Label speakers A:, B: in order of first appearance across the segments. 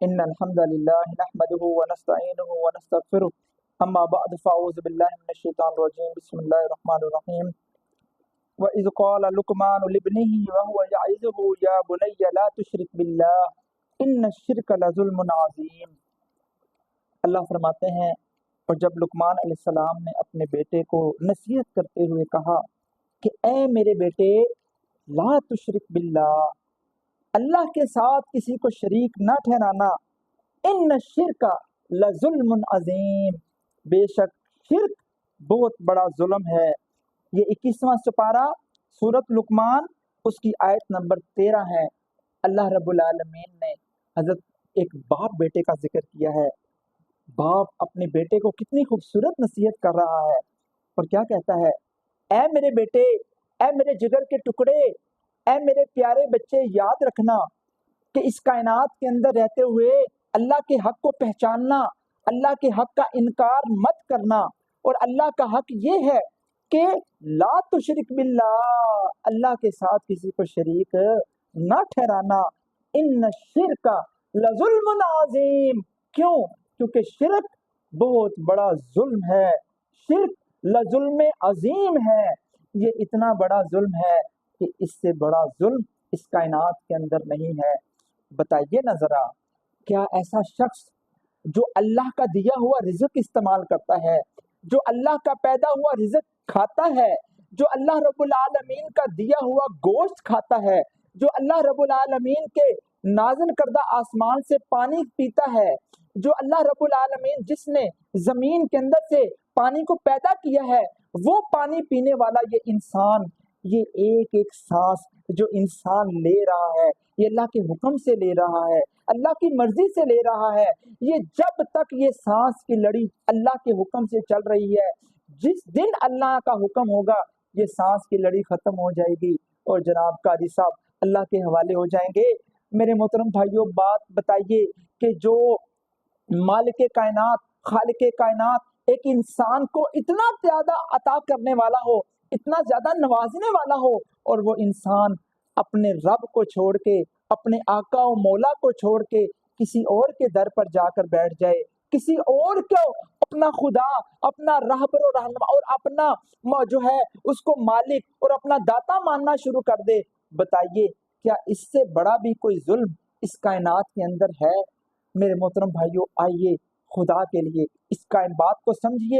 A: إن الحمد لله نحمده ونستعينه ونستغفره أما بعد فأعوذ بالله من الشيطان الرجيم بسم الله الرحمن الرحيم وإذ قال لقمان لابنه وهو يعظه يا بني لا تشرك بالله إن الشرك لظلم عظيم۔ اللہ فرماتے ہیں اور جب لقمان علیہ السلام نے اپنے بیٹے کو نصیحت کرتے ہوئے کہا کہ اے میرے بیٹے لا تشرک باللہ، اللہ کے ساتھ کسی کو شریک نہ ٹھہرانا، ان الشرک لظلم عظیم، بے شک شرک بہت بڑا ظلم ہے۔ یہ 21واں سپارہ سورۃ لقمان اس کی آیت نمبر 13 ہے۔ اللہ رب العالمین نے حضرت ایک باپ بیٹے کا ذکر کیا ہے۔ باپ اپنے بیٹے کو کتنی خوبصورت نصیحت کر رہا ہے اور کیا کہتا ہے، اے میرے بیٹے، اے میرے جگر کے ٹکڑے، اے میرے پیارے بچے، یاد رکھنا کہ اس کائنات کے اندر رہتے ہوئے اللہ کے حق کو پہچاننا، اللہ کے حق کا انکار مت کرنا، اور اللہ کا حق یہ ہے کہ لا تشرک باللہ، اللہ کے ساتھ کسی کو شریک نہ ٹھہرانا۔ ان الشرک لظلم عظیم، کیوں؟ کیونکہ شرک بہت بڑا ظلم ہے، شرک لظلم عظیم ہے، یہ اتنا بڑا ظلم ہے کہ اس سے بڑا ظلم اس کائنات کے اندر نہیں ہے۔ بتائیے نا ذرا، کیا ایسا شخص جو اللہ کا دیا ہوا رزق استعمال کرتا ہے، جو اللہ کا پیدا ہوا رزق کھاتا ہے، جو اللہ رب العالمین کا دیا ہوا گوشت کھاتا ہے، جو اللہ رب العالمین کے نازل کردہ آسمان سے پانی پیتا ہے، جو اللہ رب العالمین جس نے زمین کے اندر سے پانی کو پیدا کیا ہے، وہ پانی پینے والا یہ انسان، یہ ایک ایک سانس جو انسان لے رہا ہے یہ اللہ کے حکم سے لے رہا ہے، اللہ کی مرضی سے لے رہا ہے۔ یہ جب تک یہ سانس کی لڑی اللہ کے حکم سے چل رہی ہے، جس دن اللہ کا حکم ہوگا یہ سانس کی لڑی ختم ہو جائے گی اور جناب قاضی صاحب اللہ کے حوالے ہو جائیں گے۔ میرے محترم بھائیوں، بات بتائیے کہ جو مالک کائنات، خالق کائنات ایک انسان کو اتنا زیادہ عطا کرنے والا ہو، اتنا زیادہ نوازنے والا ہو، اور وہ انسان اپنے رب کو چھوڑ کے، اپنے آقا و مولا کو چھوڑ کے کسی اور کے در پر جا کر بیٹھ جائے، کسی اور کو اپنا خدا، اپنا رہبر و رہنما اور اپنا جو ہے اس کو مالک اور اپنا داتا ماننا شروع کر دے۔ بتائیے کیا اس سے بڑا بھی کوئی ظلم اس کائنات کے اندر ہے؟ میرے محترم بھائیوں، آئیے خدا کے لیے اس بات کو سمجھیے،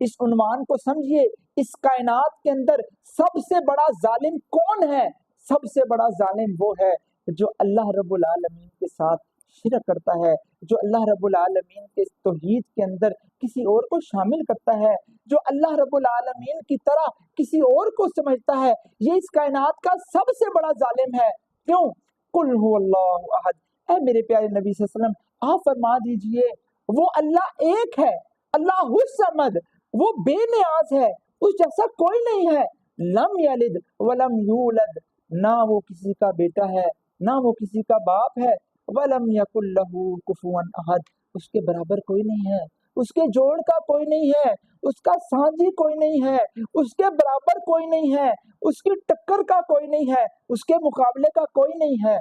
A: اس عنوان کو سمجھیے، اس کائنات کے اندر سب سے بڑا ظالم کون ہے؟ سب سے بڑا ظالم وہ ہے جو اللہ رب العالمین کے ساتھ شرک کرتا ہے، جو اللہ رب العالمین کے توحید کے اندر کسی اور کو شامل کرتا ہے، جو اللہ رب العالمین کی طرح کسی اور کو سمجھتا ہے، یہ اس کائنات کا سب سے بڑا ظالم ہے۔ کیوں؟ قل هو اللہ احد، اے میرے پیارے نبی صلی اللہ علیہ وسلم آپ فرما دیجئے وہ اللہ ایک ہے، اللہ الصمد، وہ بے نیاز ہے، اس جیسا کوئی نہیں ہے، لم یلد ولم یولد، نہ وہ کسی کا بیٹا ہے نہ وہ کسی کا باپ ہے، ولم یکن لہ کفوا احد، اس کے برابر کوئی نہیں ہے، اس کے جوڑ کا کوئی نہیں ہے، اس کا سانجی کوئی نہیں ہے، اس کے برابر کوئی نہیں ہے، اس کی ٹکر کا کوئی نہیں ہے، اس کے مقابلے کا کوئی نہیں ہے۔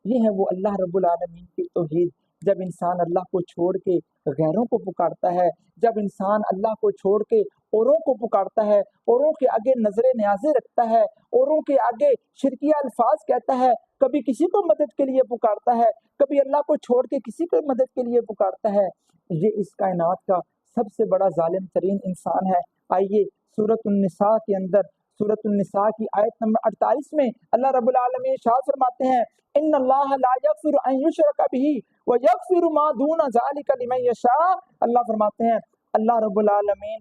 A: یہ ہے وہ اللہ رب العالمین کی توحید۔ جب انسان اللہ کو چھوڑ کے غیروں کو پکارتا ہے، جب انسان اللہ کو چھوڑ کے اوروں کو پکارتا ہے، اوروں کے آگے نظر نیازیں رکھتا ہے، اوروں کے آگے شرکیہ الفاظ کہتا ہے، کبھی کسی کو مدد کے لیے پکارتا ہے، کبھی اللہ کو چھوڑ کے کسی کو مدد کے لیے پکارتا ہے، یہ اس کائنات کا سب سے بڑا ظالم ترین انسان ہے۔ آئیے سورۃ النساء کے اندر، سورۃ النساء کی آیت نمبر 48 میں اللہ رب العالمین ارشاد فرماتے ہیں، ان اللہ لا یغفر ان یشرک بہ ویغفر ما دون ذلک لمن یشاء، اللہ فرماتے ہیں اللہ رب العالمین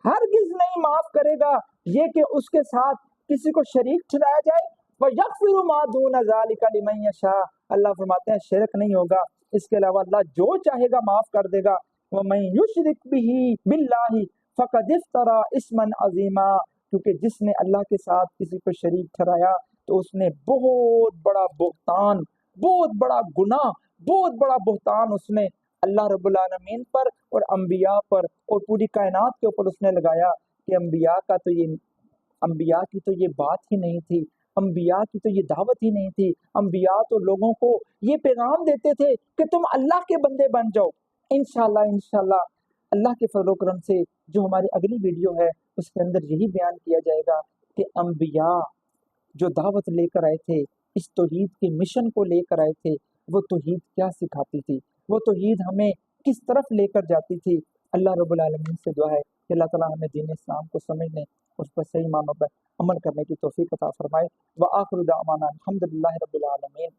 A: ہرگز نہیں معاف کرے گا یہ کہ اس کے ساتھ کسی کو شریک ٹھہرایا جائے، وَيَغْفِرُ مَا دُونَ ذَلِكَ لِمَن يَشَاءُ، اللہ فرماتے ہیں شرک نہیں ہوگا، اس کے علاوہ اللہ جو چاہے گا معاف کر دے گا۔ وَمَن يُشْرِكْ بِهِ بِاللَّهِ فَقَدِ افْتَرَىٰ إِثْمًا عَظِيمًا، کیونکہ جس نے اللہ کے ساتھ کسی کو شریک ٹھہرایا تو اس نے بہت بڑا بہتان، بہت بڑا گناہ، بہت بڑا بہتان اس نے اللہ رب العالمین پر اور انبیاء پر اور پوری کائنات کے اوپر اس نے لگایا کہ انبیاء کی تو یہ بات ہی نہیں تھی، انبیاء کی تو یہ دعوت ہی نہیں تھی. انبیاء تو لوگوں کو یہ پیغام دیتے تھے کہ تم اللہ کے بندے بن جاؤ. انشاءاللہ اللہ کے فضل و کرم سے جو ہماری اگلی ویڈیو ہے اس کے اندر یہی بیان کیا جائے گا کہ انبیاء جو دعوت لے کر آئے تھے، اس توحید کے مشن کو لے کر آئے تھے، وہ توحید کیا سکھاتی تھی، وہ توحید ہمیں کس طرف لے کر جاتی تھی. اللہ رب العالمین سے دعا ہے کہ اللہ تعالیٰ ہمیں دین اسلام کو سمجھنے، اس پر صحیح معنوں پر عمل کرنے کی توفیق عطا فرمائے. وآخر دعوانا الحمدللہ رب العالمین.